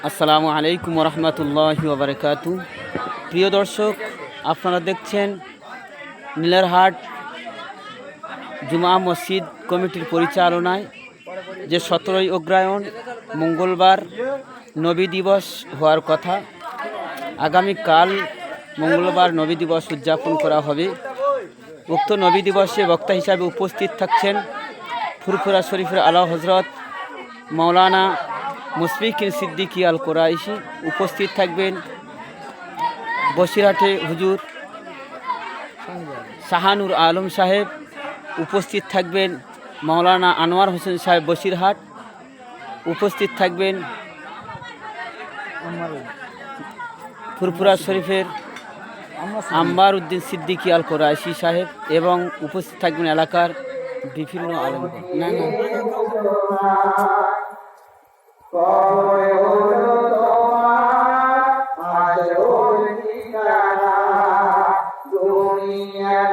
আসসালামু আলাইকুম রহমতুল্লাহি ওয়া বারাকাতু। প্রিয় দর্শক, আপনারা দেখছেন নীলারহাট জুমা মসজিদ কমিটির পরিচালনায় যে 17ই অগ্রহায়ণ মঙ্গলবার নবী দিবস হওয়ার কথা। আগামীকাল মঙ্গলবার নবী দিবস উদযাপন করা হবে। উক্ত নবী দিবসে বক্তা হিসাবে উপস্থিত থাকছেন ফুরফুরা শরীফের আলা হজরত মৌলানা মুশফিকুর সিদ্দিকী আল কুরাইশি। উপস্থিত থাকবেন বসিরহাটে হুজুর শাহানুর আলম সাহেব। উপস্থিত থাকবেন মৌলানা আনোয়ার হোসেন সাহেব বসিরহাট। উপস্থিত থাকবেন ফুরফুরা শরীফের আম্বার উদ্দিন সিদ্দিকী আল কুরাইশি সাহেব এবং উপস্থিত থাকবেন এলাকার বিভিন্ন আলেম। দুনিয়ার